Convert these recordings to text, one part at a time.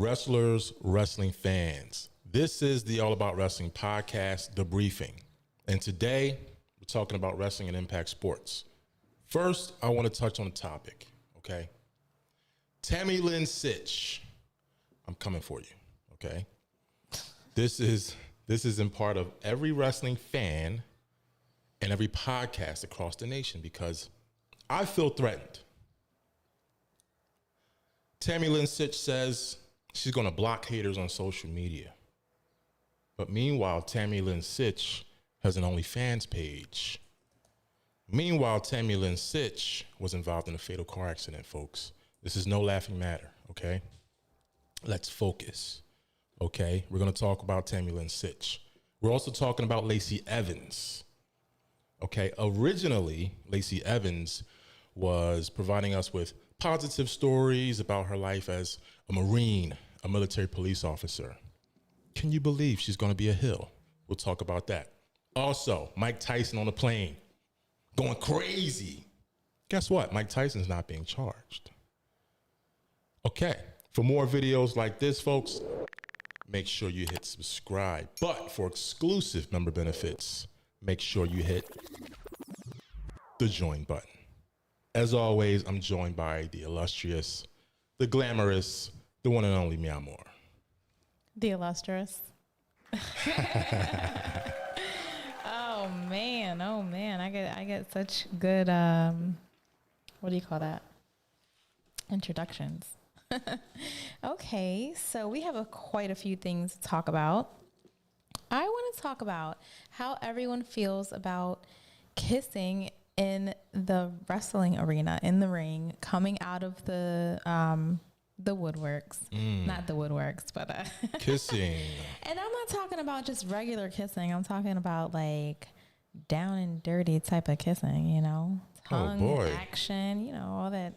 Wrestlers, wrestling fans. This is the All About Wrestling podcast, The Briefing. And today, we're talking about wrestling and Impact Sports. First, I want to touch on the topic, okay? Tammy Lynn Sytch. I'm coming for you, okay? This is in part of every wrestling fan and every podcast across the nation because I feel threatened. Tammy Lynn Sytch says she's going to block haters on social media. But meanwhile, Tammy Lynn Sytch has an OnlyFans page. Meanwhile, Tammy Lynn Sytch was involved in a fatal car accident, folks. This is no laughing matter, okay? Let's focus, okay? We're going to talk about Tammy Lynn Sytch. We're also talking about Lacey Evans, okay? Originally, Lacey Evans was providing us with positive stories about her life as a Marine, a military police officer. Can you believe she's going to be a Hill? We'll talk about that. Also, Mike Tyson on the plane, going crazy. Guess what? Mike Tyson's not being charged. Okay, for more videos like this, folks, make sure you hit subscribe. But for exclusive member benefits, make sure you hit the join button. As always, I'm joined by the illustrious, the glamorous, the one and only Meow Moore. The illustrious. Oh man. I get such good what do you call that? Introductions. Okay, so we have quite a few things to talk about. I want to talk about how everyone feels about kissing in the wrestling arena, in the ring, coming out of the woodworks, not the woodworks, but kissing. And I'm not talking about just regular kissing. I'm talking about like down and dirty type of kissing, you know, tongue action, you know, all that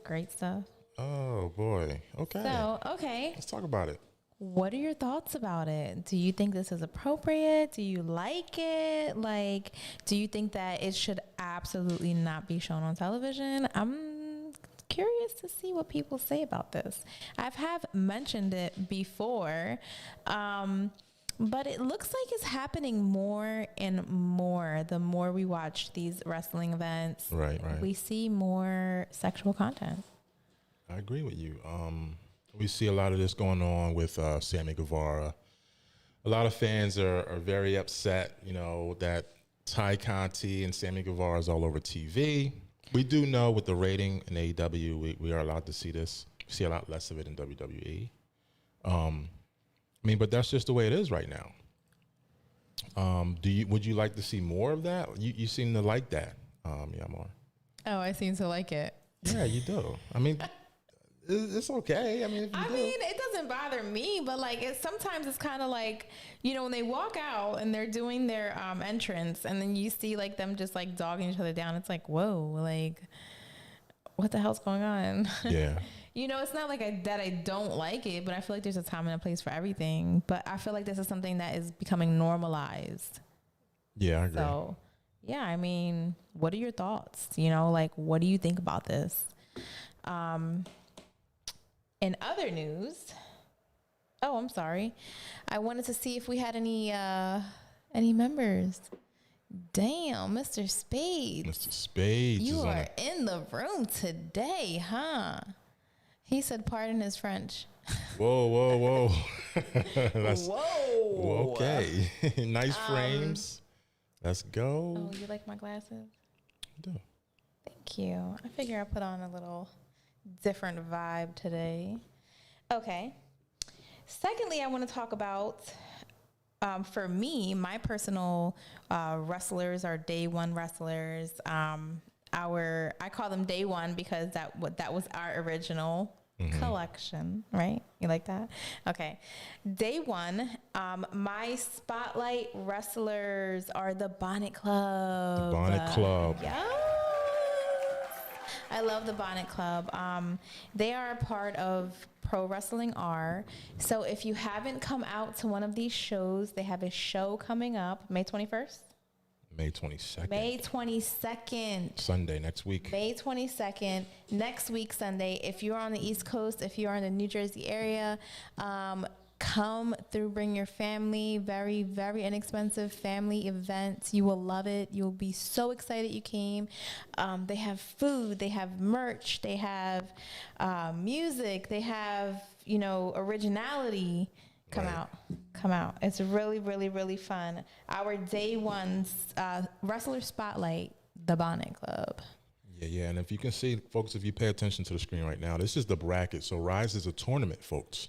great stuff. Oh boy. Okay. So, okay. Let's talk about it. What are your thoughts about it? Do you think this is appropriate? Do you like it? Like, do you think that it should absolutely not be shown on television? I'm curious to see what people say about this. I have mentioned it before, but it looks like it's happening more and more. The more we watch these wrestling events, right. we see more sexual content. I agree with you. We see a lot of this going on with Sammy Guevara. A lot of fans are very upset, you know, that Ty Conti and Sammy Guevara is all over TV. We do know with the rating in AEW, we are allowed to see this. We see a lot less of it in WWE. But that's just the way it is right now. Would you like to see more of that? You seem to like that, Yamar. Oh, I seem to like it. Yeah, you do. It's okay. It doesn't bother me, but like sometimes it's kind of like, you know, when they walk out and they're doing their entrance, and then you see like them just like dogging each other down. It's like, whoa, like what the hell's going on? Yeah. You know, it's not like that I don't like it, but I feel like there's a time and a place for everything. But I feel like this is something that is becoming normalized. Yeah, I agree. So, yeah, what are your thoughts? You know, like, what do you think about this? In other news, I'm sorry. I wanted to see if we had any members. Damn, Mr. Spades. Mr. Spades. You are in the room today, huh? He said pardon his French. Whoa. Whoa. Okay. Nice frames. Let's go. Oh, you like my glasses? I do. Thank you. I figure I put on a little different vibe today. Okay. Secondly, I want to talk about, for me, my personal wrestlers are day one wrestlers. I call them day one because that was our original collection, right? You like that? Okay. Day one, my spotlight wrestlers are the Bonnet Club. The Bonnet Club. Yeah. I love the Bonnet Club. They are a part of Pro Wrestling R. So if you haven't come out to one of these shows, they have a show coming up May 21st. May 22nd. May 22nd. Sunday, next week. May 22nd, next week, Sunday. If you're on the East Coast, if you're in the New Jersey area, come through, bring your family. Very, very inexpensive family event. You will love it. You'll be so excited you came. They have food, they have merch, they have music, they have, originality. Come out. It's really, really, really fun. Our day one wrestler spotlight, the Bonnet Club. Yeah. And if you can see, folks, if you pay attention to the screen right now, this is the bracket. So Rise is a tournament, folks.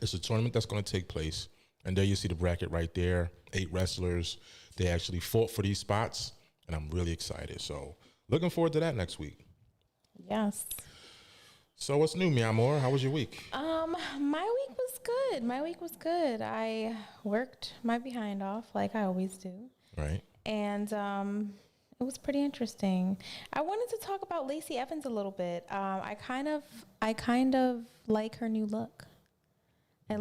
It's a tournament that's going to take place. And there you see the bracket right there. 8 wrestlers. They actually fought for these spots. And I'm really excited. So looking forward to that next week. Yes. So what's new, mi amor? How was your week? My week was good. I worked my behind off like I always do. Right. And it was pretty interesting. I wanted to talk about Lacey Evans a little bit. I kind of like her new look. I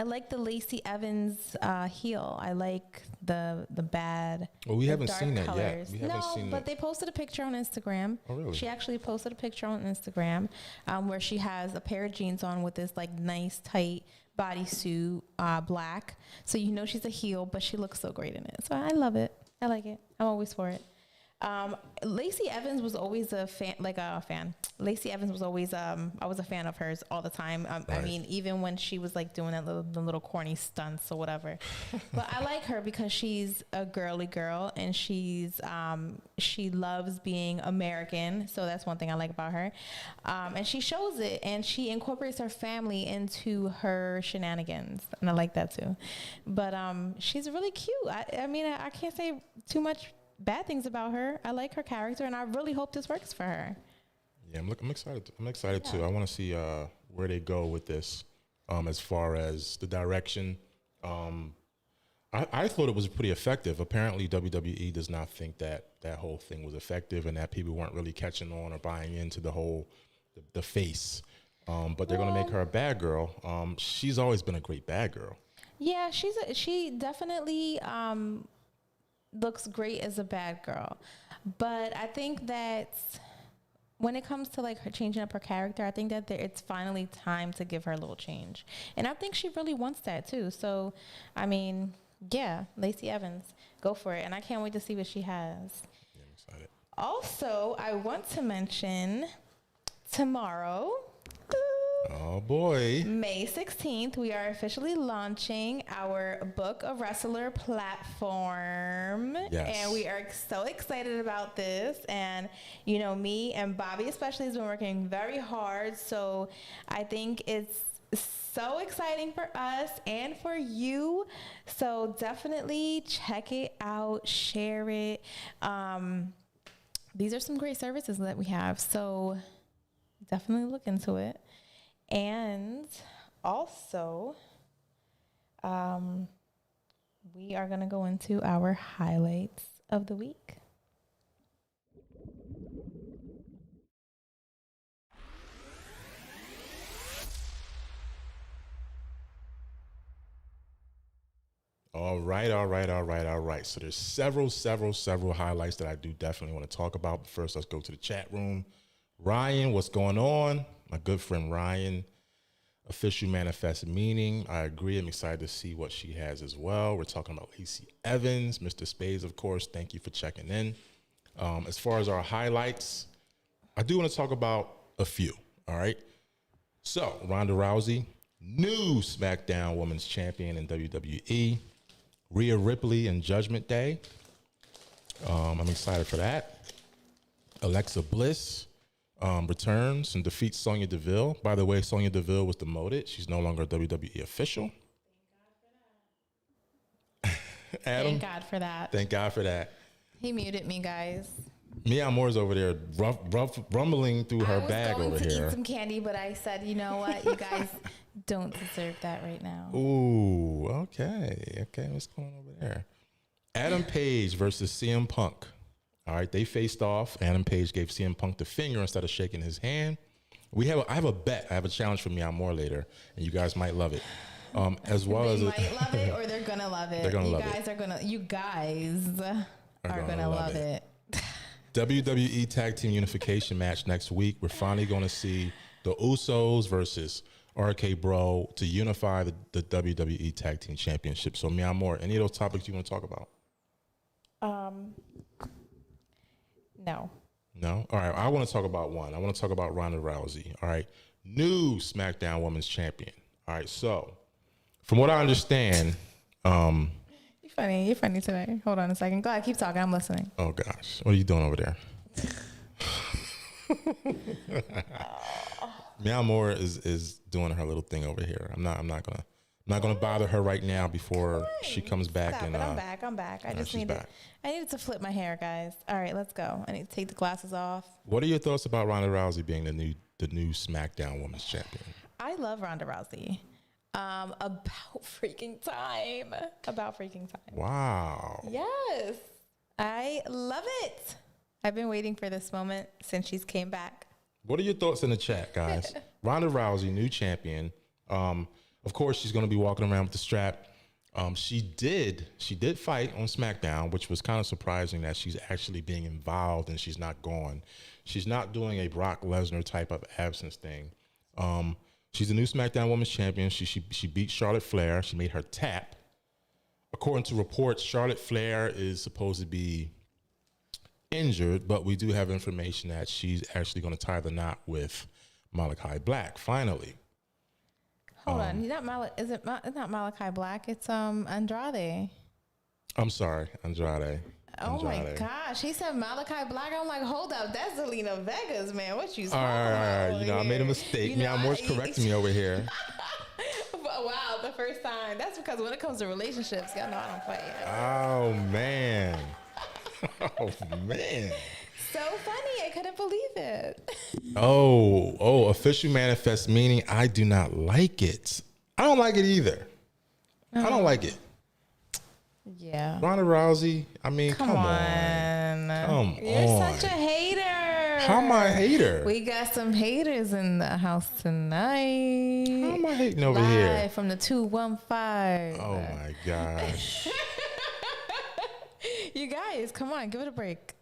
like the Lacey Evans heel. I like the bad. Well, we haven't dark seen that colors. yet. We haven't seen but they posted a picture on Instagram. Oh, really? She actually posted a picture on Instagram where she has a pair of jeans on with this like nice tight bodysuit, black. So she's a heel, but she looks so great in it. So I love it. I like it. I'm always for it. Lacey Evans was always a fan. Lacey Evans was always, I was a fan of hers all the time. Right. I mean, even when she was like doing the little corny stunts or whatever, but I like her because she's a girly girl and she loves being American. So that's one thing I like about her. And she shows it and she incorporates her family into her shenanigans. And I like that too. But, she's really cute. I mean, I can't say too much bad things about her. I like her character, and I really hope this works for her. Yeah, I'm excited. I'm excited too. I want to see where they go with this, as far as the direction. I thought it was pretty effective. Apparently, WWE does not think that whole thing was effective, and that people weren't really catching on or buying into the face. But they're gonna make her a bad girl. She's always been a great bad girl. Yeah, she definitely looks great as a bad girl, but I think that when it comes to like her changing up her character, I think that it's finally time to give her a little change, and I think she really wants that too. So, I mean, yeah, Lacey Evans, go for it, and I can't wait to see what she has. Yeah, I'm excited. Also, I want to mention tomorrow. Oh boy. May 16th, we are officially launching our Book of Wrestler platform. Yes. And we are so excited about this. And, me and Bobby especially has been working very hard. So I think it's so exciting for us and for you. So definitely check it out, share it. These are some great services that we have. So definitely look into it. And also, we are going to go into our highlights of the week. All right. So there's several highlights that I do definitely want to talk about. But first, let's go to the chat room. Ryan, what's going on? My good friend Ryan, official manifest meaning. I agree. I'm excited to see what she has as well. We're talking about Lacey Evans, Mr. Spades, of course. Thank you for checking in. As far as our highlights, I do want to talk about a few. All right. So Ronda Rousey, new SmackDown Women's Champion in WWE. Rhea Ripley in Judgment Day. I'm excited for that. Alexa Bliss returns and defeats Sonya Deville. By the way, Sonya Deville was demoted. She's no longer a WWE official. Adam, Thank God for that. thank God for that. He muted me, guys. Mia Moore's over there rumbling through her bag over I was going to here. eat some candy, but I said, you know what? You guys don't deserve that right now. Ooh, okay. What's going on over there? Adam Page versus CM Punk. All right, they faced off. Adam Page gave CM Punk the finger instead of shaking his hand. I have a bet. I have a challenge for Mia Moore later, and you guys might love it. As well They as might love it or they're gonna love it. They're gonna you love guys it. are gonna. You guys are gonna love it. WWE Tag Team Unification match next week. We're finally going to see the Usos versus RK Bro to unify the WWE Tag Team Championship. So, Meow More, any of those topics you want to talk about? No. No? All right. I want to talk about one. I want to talk about Ronda Rousey. All right. New SmackDown Women's Champion. All right. So, from what I understand, You're funny today. Hold on a second. Go ahead, keep talking. I'm listening. oh gosh, what are you doing over there? Meow Moore is doing her little thing over here. I'm not gonna bother her right now before she comes back. Stop and it. I'm back. I needed to flip my hair, guys. All right, let's go. I need to take the glasses off. What are your thoughts about Ronda Rousey being the new SmackDown Women's Champion? I love Ronda Rousey. About freaking time. Wow. Yes. I love it. I've been waiting for this moment since she's came back. What are your thoughts in the chat, guys? Ronda Rousey, new champion. Of course, she's going to be walking around with the strap. She did fight on SmackDown, which was kind of surprising that she's actually being involved and she's not gone. She's not doing a Brock Lesnar type of absence thing. She's the new SmackDown Women's Champion. She beat Charlotte Flair. She made her tap. According to reports, Charlotte Flair is supposed to be injured, but we do have information that she's actually going to tie the knot with Malachi Black finally. Hold on, it's not Malachi Black? It's Andrade. I'm sorry, Andrade. Oh my gosh, he said Malachi Black. I'm like, hold up, that's Zelina Vega's, man. What you? All right. You know, I made a mistake. Meow Moore's correcting me over here. Wow, the first time. That's because when it comes to relationships, y'all know I don't play. Oh man. Oh man. So funny, I couldn't believe it. Oh, official manifest, meaning I do not like it. I don't like it either. I don't like it. Yeah. Ronda Rousey, I mean, come on. You're such a hater. How am I a hater? We got some haters in the house tonight. How am I hating over Live here? from the 215. Oh my gosh. You guys, come on, give it a break.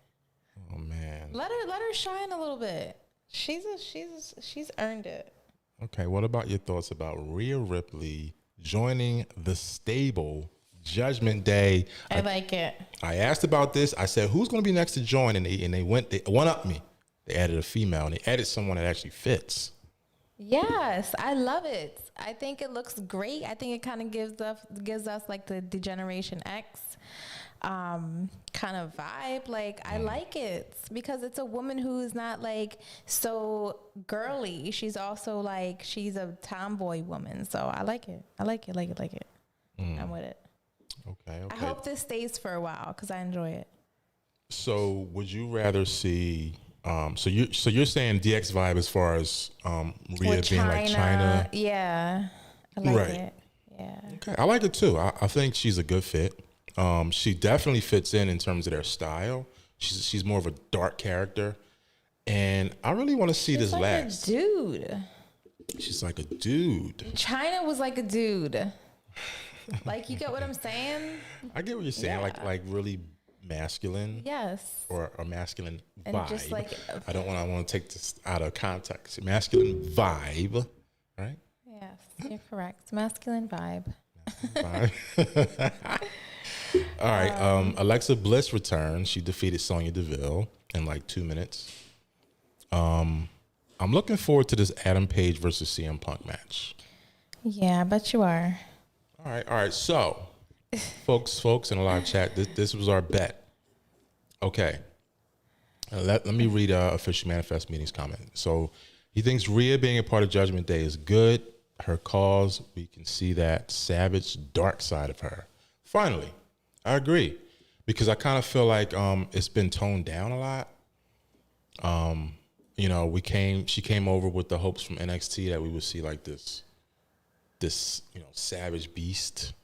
Oh man. Let her shine a little bit. She's earned it. Okay, what about your thoughts about Rhea Ripley joining the stable Judgment Day? I like it. I asked about this. I said, who's going to be next to join? And they one up me. They added a female, and they added someone that actually fits. Yes, I love it. I think it looks great. I think it kind of gives us like the Generation X kind of vibe. Like, I like it because it's a woman who's not like so girly. She's also like, she's a tomboy woman. So I like it. I'm with it. Okay. I hope this stays for a while because I enjoy it. So would you rather see so you're saying DX vibe as far as Rhea being like China? Yeah. I like it. Yeah. Okay. I like it too. I think she's a good fit. She definitely fits in terms of their style. She's more of a dark character. And I really want to see this like last. A dude. She's like a dude. China was like a dude. Like, you get what I'm saying? I get what you're saying. Yeah. Like really masculine. Yes. Or a masculine and vibe. Just like, I want to take this out of context. Masculine vibe, right? Yes, you're correct. Masculine vibe. All right. Alexa Bliss returns. She defeated Sonya Deville in like 2 minutes. I'm looking forward to this Adam Page versus CM Punk match. Yeah, I bet you are. All right. So, folks in the live chat, this was our bet. Okay. Let me read Official Manifest Meeting's comment. So, he thinks Rhea being a part of Judgment Day is good. Her cause, we can see that savage, dark side of her. Finally, I agree. Because I kind of feel like it's been toned down a lot. You know, she came over with the hopes from NXT that we would see like this savage beast.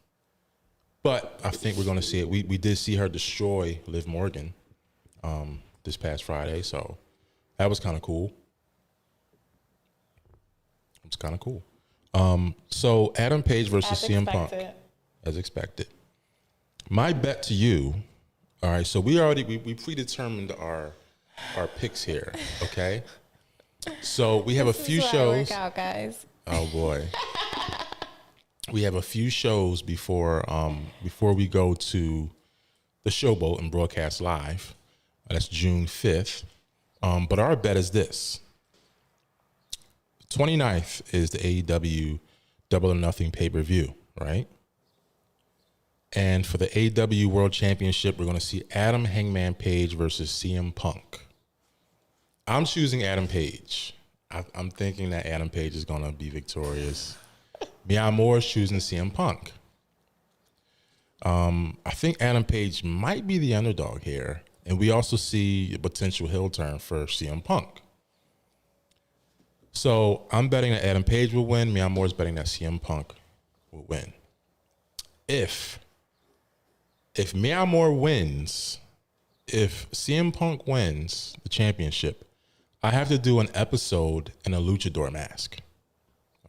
But I think we're going to see it. We did see her destroy Liv Morgan this past Friday, so that was kind of cool. It's kind of cool. So Adam Page versus As CM Punk, expected. as expected. My bet to you. All right, so we predetermined our picks here. Okay, so we have a few This is why I work shows. out, guys. Oh boy, we have a few shows before we go to the Showboat and broadcast live. That's June 5th. But our bet is this. 29th is the AEW Double or Nothing pay-per-view, right? And for the AEW World Championship, we're going to see Adam Hangman Page versus CM Punk. I'm choosing Adam Page. I'm thinking that Adam Page is going to be victorious. Mia Moore is choosing CM Punk. I think Adam Page might be the underdog here. And we also see a potential heel turn for CM Punk. So I'm betting that Adam Page will win. Mia Moore's betting that CM Punk will win. If Mia Moore wins, if CM Punk wins the championship, I have to do an episode in a luchador mask.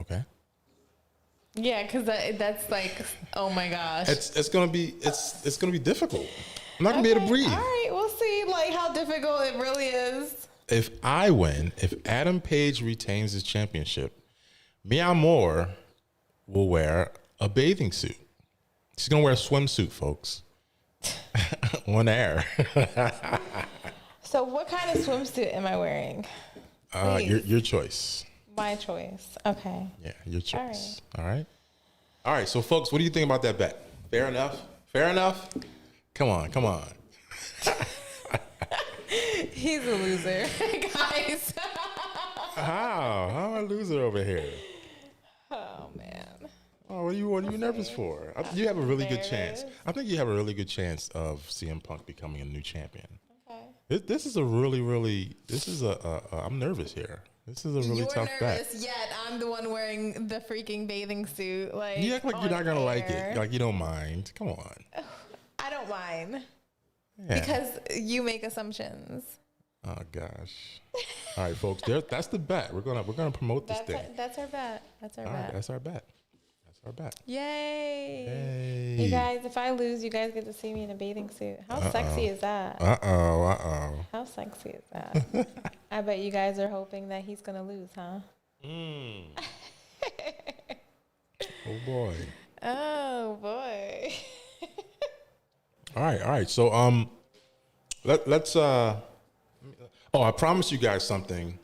Okay? Yeah, because that's like, oh my gosh. It's gonna be difficult. I'm not gonna be able to breathe. All right, we'll see like how difficult it really is. If I win, if Adam Page retains his championship, Mia Moore will wear a bathing suit. She's gonna wear a swimsuit, folks. On air. So what kind of swimsuit am I wearing? Your choice. My choice. Okay. Yeah, your choice. All right. All right. So, folks, what do you think about that bet? Fair enough? Fair enough? Come on. He's a loser, guys. How am I a loser over here? Oh man. Oh, what are you nervous for? You have a really good chance. I think you have a really good chance of CM Punk becoming a new champion. Okay. This is a really. I'm nervous here. This is a really tough bet. You're nervous, yet I'm the one wearing the freaking bathing suit. Like, you act like you're not gonna like it. Like you don't mind. Come on. I don't mind. Yeah. Because you make assumptions. Oh gosh. All right, folks. That's the bet. We're gonna promote this thing. That's our bet. That's our bet. Our bet. Yay. You guys, if I lose, you guys get to see me in a bathing suit. How sexy is that? How sexy is that? I bet you guys are hoping that he's going to lose, huh? Oh, boy. Oh, boy. All right. So, let's, I promised you guys something.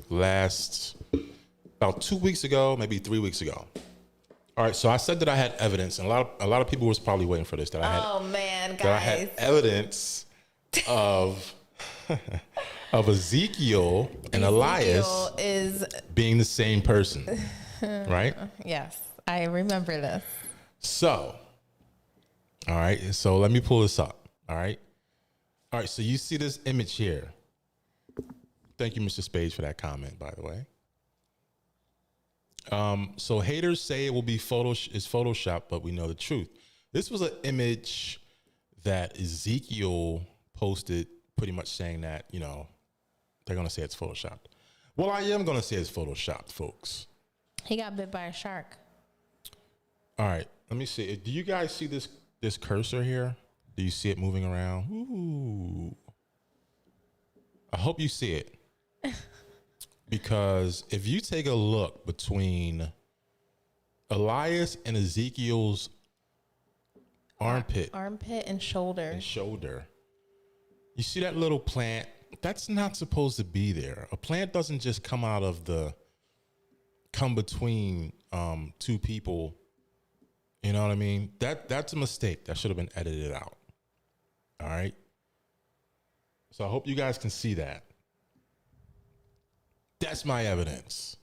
Last... about 2 weeks ago, maybe 3 weeks ago. All right, so I said that I had evidence, and a lot of people was probably waiting for this. That I had evidence of Ezekiel and Elias is being the same person, right? Yes, I remember this. So, all right, so let me pull this up. All right, so you see this image here. Thank you, Mr. Spade, for that comment, by the way. So haters say it will be Photoshop, but we know the truth. This was an image that Ezekiel posted, pretty much saying that, they're going to say it's Photoshopped. Well, I am going to say it's Photoshopped, folks. He got bit by a shark. All right, let me see. Do you guys see this cursor here? Do you see it moving around? Ooh. I hope you see it. Because if you take a look between Elias and Ezekiel's armpit and shoulder, you see that little plant? That's not supposed to be there. A plant doesn't just come between two people. You know what I mean? That's a mistake. That should have been edited out. All right. So I hope you guys can see that. That's my evidence.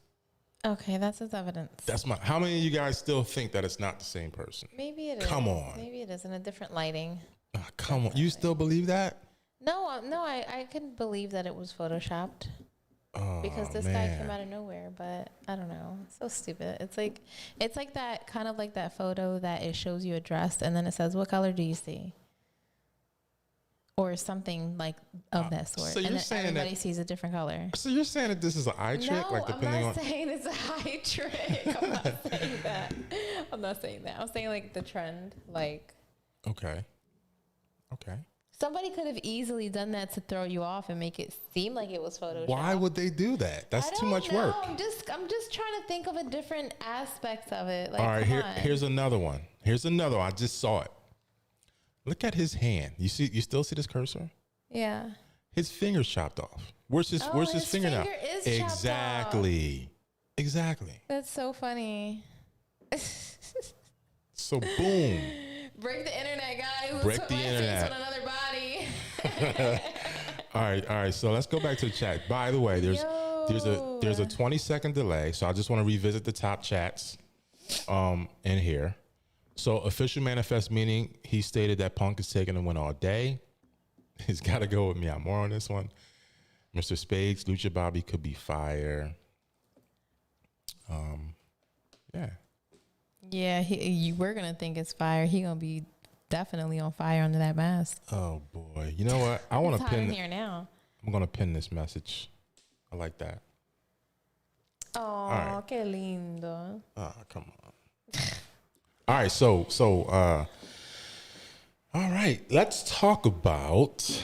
Okay, that's his evidence. How many of you guys still think that it's not the same person? Maybe it is. Come on. Maybe it is in a different lighting. Come on. You still believe that? No, I couldn't believe that it was Photoshopped. Because this guy came out of nowhere, but I don't know. It's so stupid. It's like that kind of like that photo that it shows you a dress and then it says, "What color do you see?" or something like of that sort. So you're and saying everybody that, sees a different color. So you're saying that this is an eye trick? No, Like depending I'm not on. saying it's a eye trick. I'm not saying that. I'm not saying that. I'm saying like the trend. Like. Okay. Okay. Somebody could have easily done that to throw you off and make it seem like it was Photoshop. Why would they do that? That's too much work. I'm just trying to think of a different aspect of it. Like, All right, here's another one. I just saw it. Look at his hand. You still see this cursor? Yeah. His finger's chopped off. Where's his finger now? Is Exactly. Exactly. That's so funny. So boom. Break the internet, guys. Break Put the my internet. face on another body. All right. So let's go back to the chat. By the way, there's a 20-second delay, so I just want to revisit the top chats in here. So official manifest meaning, he stated that Punk is taking a win all day. He's got to go with me. I'm more on this one. Mr. Spades, Lucha Bobby could be fire. Yeah. Yeah, we're gonna think it's fire. He gonna be definitely on fire under that mask. Oh boy. You know what? I want to pin here now. I'm gonna pin this message. I like that. Oh, right. qué lindo. Oh, come on. All right, so all right, let's talk about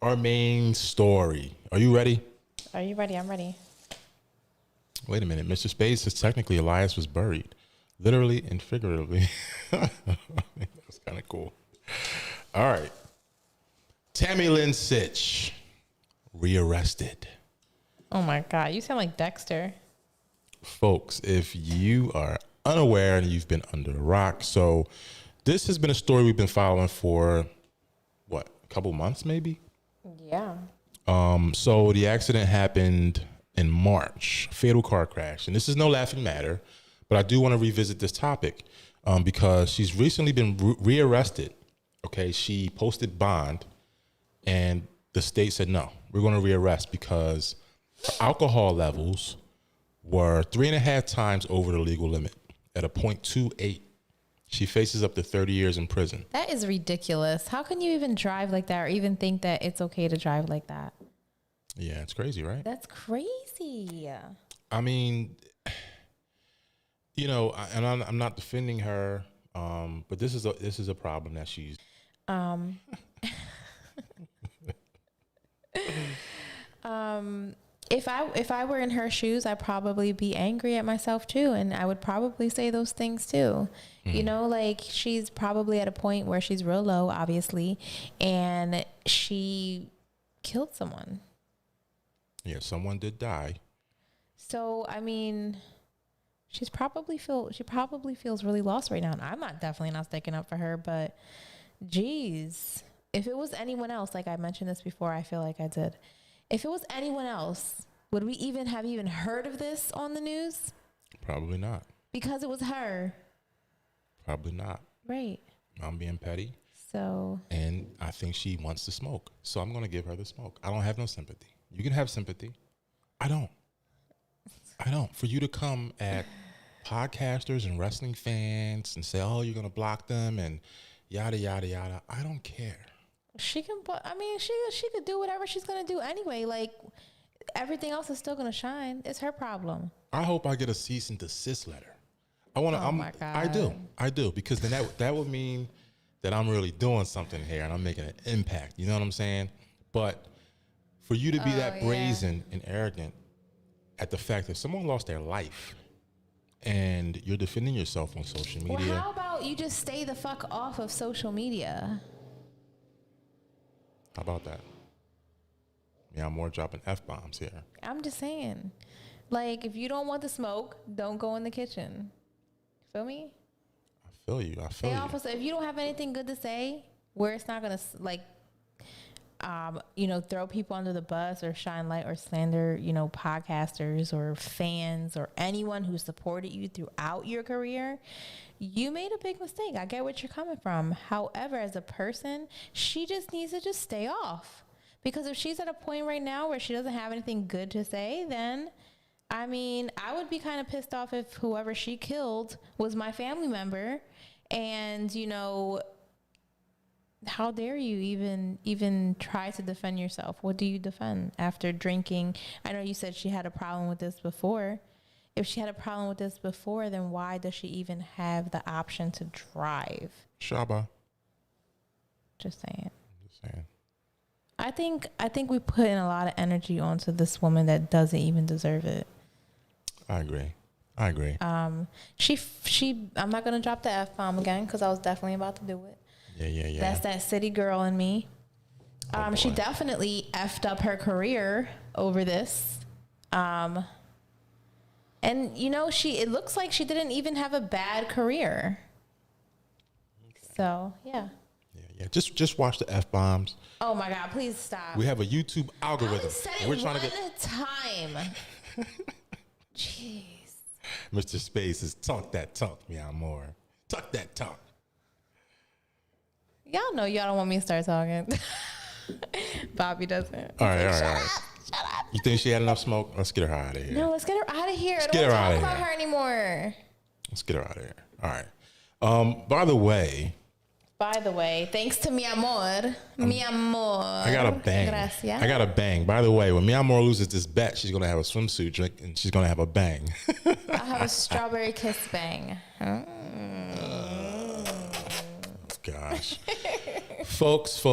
our main story. Are you ready? Are you ready? I'm ready. Wait a minute. Mr. Spade says technically Elias was buried. Literally and figuratively. That's kind of cool. All right. Tammy Lynn Sytch rearrested. Oh my God, you sound like Dexter. Folks, if you are unaware and you've been under a rock, so this has been a story we've been following for what, a couple months maybe? Yeah. So the accident happened in March, fatal car crash, and this is no laughing matter, but I do want to revisit this topic because she's recently been rearrested. Okay, she posted bond, and the state said no, we're going to rearrest because her alcohol levels were 3.5 times over the legal limit at a 0.28. She faces up to 30 years in prison. That is ridiculous. How can you even drive like that or even think that it's okay to drive like that? Yeah, it's crazy, right? That's crazy. I mean, you know, and I'm not defending her, but this is a problem that she's. If I were in her shoes, I'd probably be angry at myself too, and I would probably say those things too. Mm-hmm. You know, like she's probably at a point where she's real low, obviously, and she killed someone. Yeah, someone did die. So I mean, she probably feels really lost right now. And I'm definitely not sticking up for her, but geez, if it was anyone else, like I mentioned this before, I feel like I did. If it was anyone else, would we even have heard of this on the news? Probably not. Because it was her. Probably not. Right. I'm being petty. So. And I think she wants to smoke. So I'm going to give her the smoke. I don't have no sympathy. You can have sympathy. I don't. For you to come at podcasters and wrestling fans and say, oh, you're going to block them and yada, yada, yada. I don't care. She can, I mean, she could do whatever she's going to do anyway. Like, everything else is still going to shine. It's her problem. I hope I get a cease and desist letter. My God. I do. Because then that would mean that I'm really doing something here and I'm making an impact. You know what I'm saying? But for you to be that brazen and arrogant at the fact that someone lost their life and you're defending yourself on social media. Well, how about you just stay the fuck off of social media? How about that? Yeah, I'm more dropping F-bombs here. I'm just saying. Like, if you don't want the smoke, don't go in the kitchen. Feel me? I feel you. Stay off of, if you don't have anything good to say, where it's not going to, like, throw people under the bus or shine light or slander, podcasters or fans or anyone who supported you throughout your career, you made a big mistake. I get what you're coming from. However, as a person, she just needs to just stay off. Because if she's at a point right now where she doesn't have anything good to say, then, I mean, I would be kind of pissed off if whoever she killed was my family member and, how dare you even try to defend yourself? What do you defend after drinking? I know you said she had a problem with this before. If she had a problem with this before, then why does she even have the option to drive? Shaba. Just saying. Just saying. I think we put in a lot of energy onto this woman that doesn't even deserve it. I agree. She I'm not gonna drop the F-bomb again because I was definitely about to do it. Yeah. That's that city girl in me. She boy. definitely effed up her career over this. And you know, it looks like she didn't even have a bad career. Okay. So yeah. Yeah. Just watch the F-bombs. Oh my God! Please stop. We have a YouTube algorithm. We're trying to get time. Jeez. Mr. Space is talk that talk, meow more. Talk that talk. Y'all know y'all don't want me to start talking. Bobby doesn't. All right. Shut up. You think she had enough smoke? Let's get her out of here. No, let's get her out of here. Let's I don't want to talk about her anymore. Let's get her out of here. All right. By the way, thanks to mi amor. I got a bang. Gracias. I got a bang. By the way, when mi amor loses this bet, she's going to have a swimsuit drink and she's going to have a bang. I'll have a strawberry kiss bang. Gosh. folks,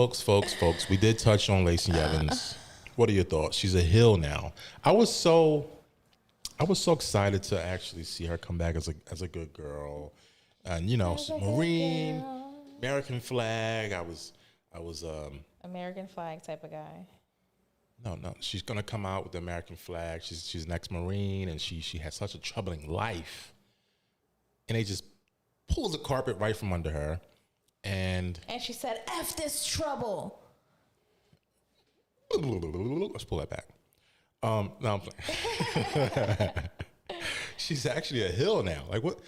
we did touch on Lacey Evans. What are your thoughts? She's a heel now. I was so excited to actually see her come back as a good girl. And you know, Marine, American flag. I was American flag type of guy. No, she's gonna come out with the American flag. She's an ex-Marine and she had such a troubling life. And they just pulled the carpet right from under her. And she said, F this trouble. Let's pull that back. No, I'm playing. She's actually a heel now. Like what?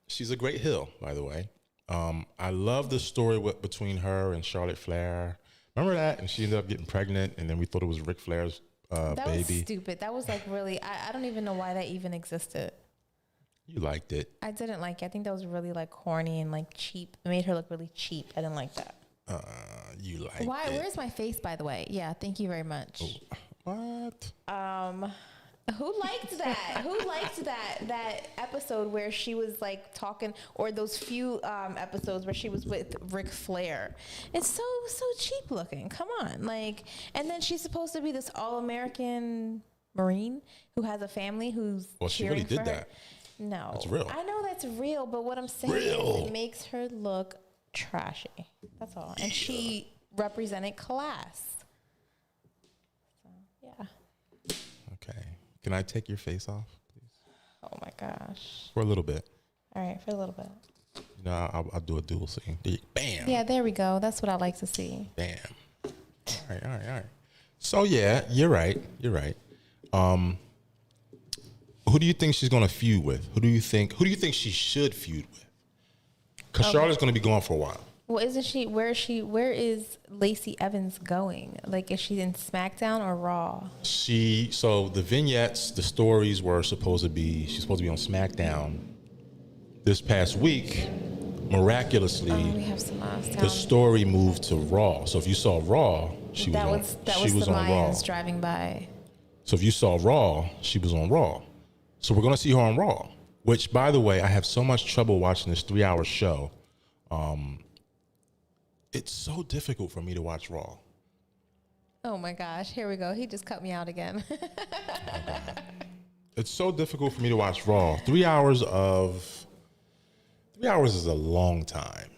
She's a great heel, by the way. I love the story between her and Charlotte Flair. Remember that? And she ended up getting pregnant, and then we thought it was Ric Flair's baby. That was stupid. That was like really, I don't even know why that even existed. You liked it. I didn't like it. I think that was really like corny and like cheap. It made her look really cheap. I didn't like that. You liked it. Where's my face, by the way? Yeah, thank you very much. Oh, what? Who liked that? Who liked that episode where she was like talking, or those few episodes where she was with Ric Flair? It's so cheap looking. Come on, like, and then she's supposed to be this all-American Marine who has a family who's she really did that. No, that's real. I know that's real, but what I'm saying is it makes her look trashy. That's all, and she represented class. So yeah. Okay. Can I take your face off, please? Oh my gosh. For a little bit. All right, for a little bit. You know, I'll do a dual scene. Bam. Yeah, there we go. That's what I like to see. Bam. All right. So yeah, you're right. Who do you think she's gonna feud with? Who do you think she should feud with? Because Charlotte's gonna be gone for a while. Well, isn't she? Where is Lacey Evans going? Like, is she in SmackDown or Raw? So the vignettes, the stories were she's supposed to be on SmackDown. This past week, miraculously, we have some the story moved to Raw. So if you saw Raw, she was on Raw. Driving by. So if you saw Raw, she was on Raw. So we're gonna see her on Raw. Which, by the way, I have so much trouble watching this 3-hour show. It's so difficult for me to watch Raw. Oh my gosh, here we go. He just cut me out again. It's so difficult for me to watch Raw. 3 hours is a long time,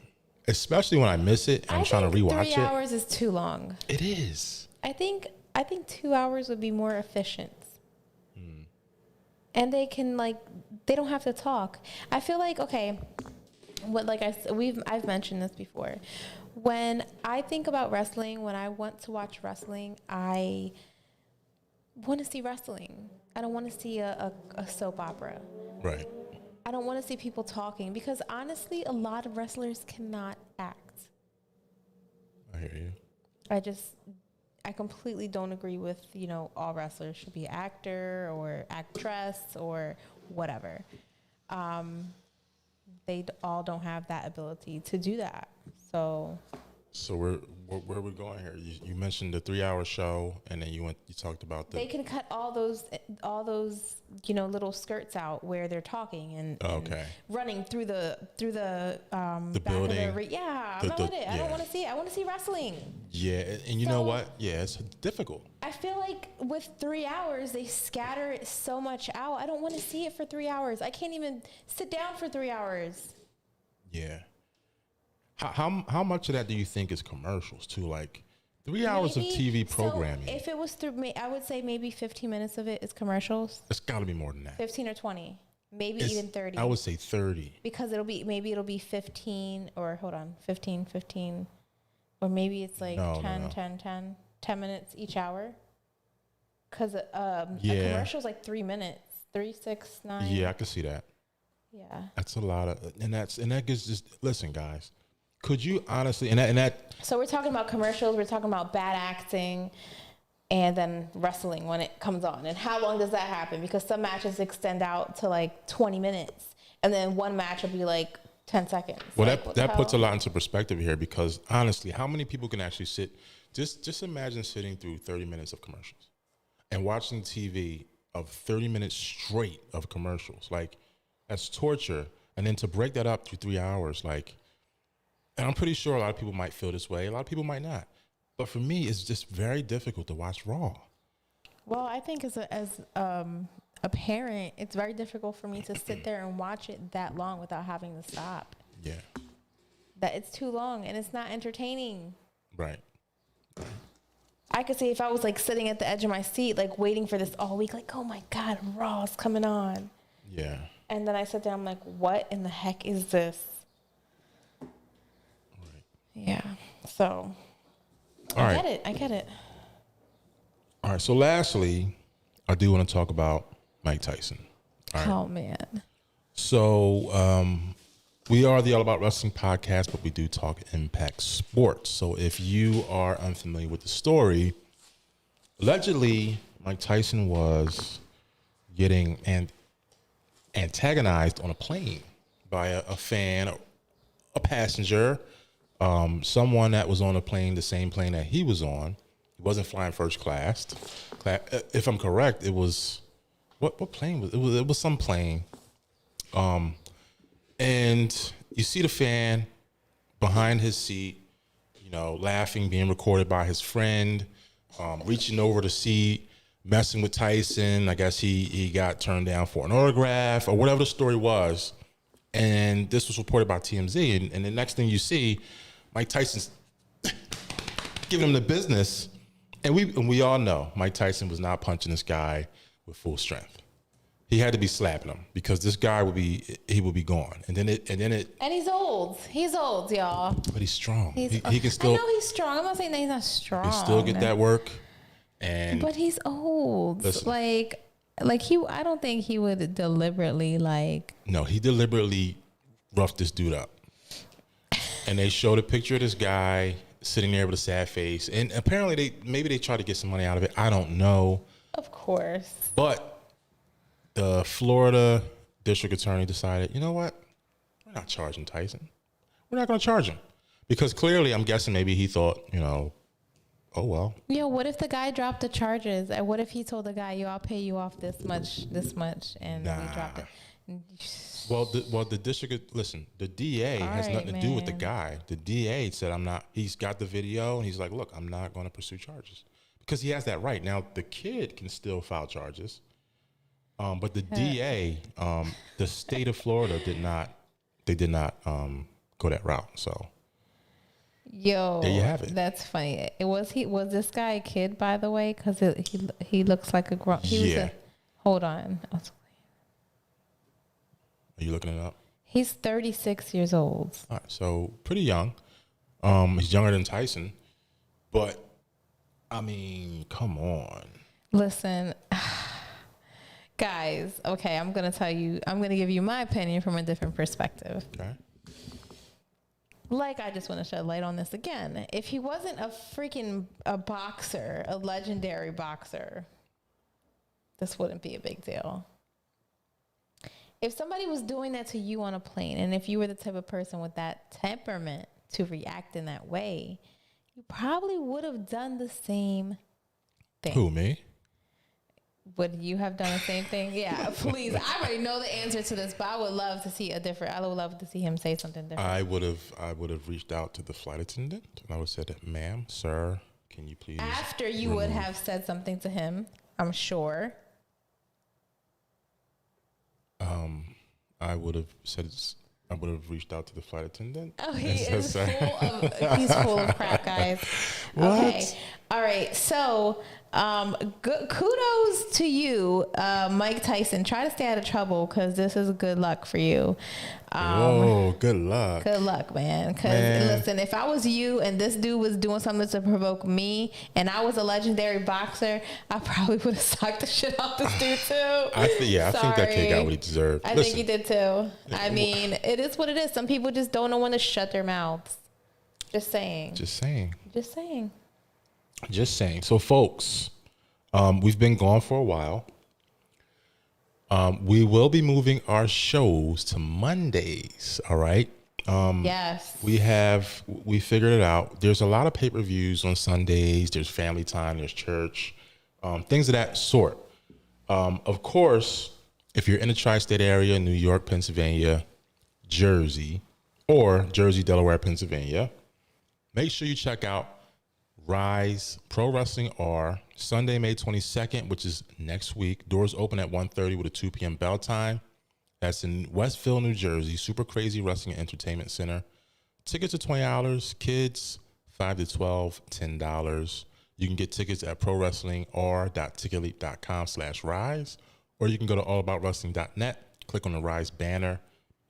especially when I miss it and I'm trying to rewatch it. 3 hours is too long. It is. I think 2 hours would be more efficient. And they don't have to talk. I feel like, okay, I've mentioned this before. When I think about wrestling, when I want to watch wrestling, I want to see wrestling. I don't want to see a soap opera. Right. I don't want to see people talking because honestly, a lot of wrestlers cannot act. I hear you. I completely don't agree with, all wrestlers should be actor or actress or whatever. They all don't have that ability to do that. So So where are we going here? You mentioned the 3-hour show, and then you talked about They can cut all those little skirts out where they're talking and running through the back building. of the I'm not with it. I don't want to see it. I want to see wrestling. Yeah, and you know what? Yeah, it's difficult. I feel like with 3 hours, they scatter it so much out. I don't want to see it for 3 hours. I can't even sit down for 3 hours. Yeah. How much of that do you think is commercials too? Like 3 hours of TV programming. So if it was through me, I would say maybe 15 minutes of it is commercials. It's got to be more than that. 15 or 20, maybe even 30. I would say 30. Because it'll be 15 or 15, or maybe it's like 10 minutes each hour. Because a commercial is like 3 minutes, 3, 6, 9. Yeah, I can see that. Yeah, that's a lot of, and that gives just listen, guys. Could you honestly and that? So we're talking about commercials. We're talking about bad acting, and then wrestling when it comes on. And how long does that happen? Because some matches extend out to like 20 minutes, and then one match will be like 10 seconds. Well, like, that puts a lot into perspective here. Because honestly, how many people can actually sit? Just imagine sitting through 30 minutes of commercials, and watching TV of 30 minutes straight of commercials. Like that's torture. And then to break that up through 3 hours, like. And I'm pretty sure a lot of people might feel this way. A lot of people might not. But for me, it's just very difficult to watch Raw. Well, I think as a parent, it's very difficult for me to sit there and watch it that long without having to stop. Yeah. That it's too long and it's not entertaining. Right. I could say if I was like sitting at the edge of my seat, like waiting for this all week, like, oh my God, Raw's coming on. Yeah. And then I sit there, I'm like, what in the heck is this? Yeah. So I get it. All right. So lastly, I do want to talk about Mike Tyson. All right. Oh man. So we are the All About Wrestling podcast, but we do talk Impact Sports. So if you are unfamiliar with the story, allegedly Mike Tyson was getting antagonized on a plane by a fan, a passenger. Someone that was on a plane, the same plane that he was on. He wasn't flying first class. If I'm correct, it was what plane was it? It was some plane. And you see the fan behind his seat, laughing, being recorded by his friend, reaching over the seat, messing with Tyson. I guess he got turned down for an autograph or whatever the story was. And this was reported by TMZ. And the next thing you see, Mike Tyson's giving him the business. And we all know Mike Tyson was not punching this guy with full strength. He had to be slapping him because this guy would be gone. And he's old. He's old, y'all. But he's strong. He can still. I know he's strong. I'm not saying that he's not strong. He still get that work. But he's old. Listen, I don't think he would deliberately No, he deliberately roughed this dude up. And they showed a picture of this guy sitting there with a sad face. And apparently they tried to get some money out of it. I don't know. Of course. But the Florida district attorney decided, you know what? We're not charging Tyson. We're not going to charge him. Because clearly, I'm guessing maybe he thought, oh, well. Yeah, what if the guy dropped the charges? And what if he told the guy, I'll pay you off this much, and we dropped it? Well, the district, listen, the DA has nothing to do with the guy. The DA said, he's got the video, and he's like, look, I'm not going to pursue charges. Because he has that right. Now, the kid can still file charges. But the DA, the state of Florida did not go that route. So. Yo, there you have it. That's funny. Was this guy a kid, by the way? Because he looks like a grown. Hold on. Are you looking it up? He's 36 years old. All right, so pretty young. He's younger than Tyson, but I mean, come on. Listen, guys. Okay, I'm gonna give you my opinion from a different perspective. Okay. I just want to shed light on this again. If he wasn't a boxer, a legendary boxer, this wouldn't be a big deal. If somebody was doing that to you on a plane, and if you were the type of person with that temperament, to react in that way, you probably would have done the same thing. Who, me? Would you have done the same thing? Yeah, please. I already know the answer to this, but I would love to see I would love to see him say something different. I would have reached out to the flight attendant and I would have said, "Ma'am, sir, can you please?" After you would have said something to him, I'm sure. I would have reached out to the flight attendant. Oh, he's full of crap, guys. What? Okay. All right. So, kudos to you, Mike Tyson. Try to stay out of trouble because this is good luck for you. Good luck. Good luck, man. Because listen, if I was you and this dude was doing something to provoke me and I was a legendary boxer, I probably would have socked the shit off this dude too. I think that kid got what he deserved. I think he did too. I mean, it is what it is. Some people just don't know when to shut their mouths. Just saying. So, folks, we've been gone for a while. We will be moving our shows to Mondays. All right. Yes. We figured it out. There's a lot of pay-per-views on Sundays. There's family time. There's church, things of that sort. Of course, if you're in the tri-state area, New York, Pennsylvania, Jersey, or Jersey, Delaware, Pennsylvania, make sure you check out Rise Pro Wrestling R, Sunday, May 22nd, which is next week. Doors open at 1:30 with a 2 p.m. bell time. That's in Westville, New Jersey. Super Crazy Wrestling and Entertainment Center. Tickets are $20. Kids, 5 to 12, $10. You can get tickets at prowrestlingr.ticketleap.com/rise, or you can go to allaboutwrestling.net, click on the Rise banner,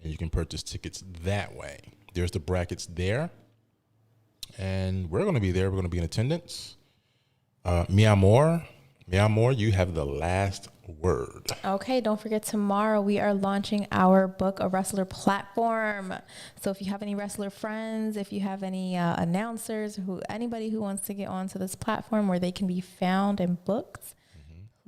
and you can purchase tickets that way. There's the brackets there. And we're going to be there. We're going to be in attendance. Mi amor, you have the last word. Okay, don't forget tomorrow we are launching our Book a Wrestler platform. So if you have any wrestler friends, if you have any announcers, anybody who wants to get onto this platform where they can be found and booked,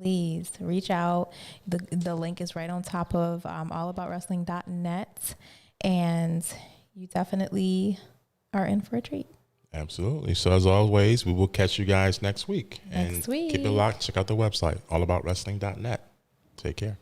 please reach out. The link is right on top of allaboutwrestling.net, and you definitely are in for a treat. Absolutely. So as always, we will catch you guys next week. Keep it locked. Check out the website, allaboutwrestling.net. Take care.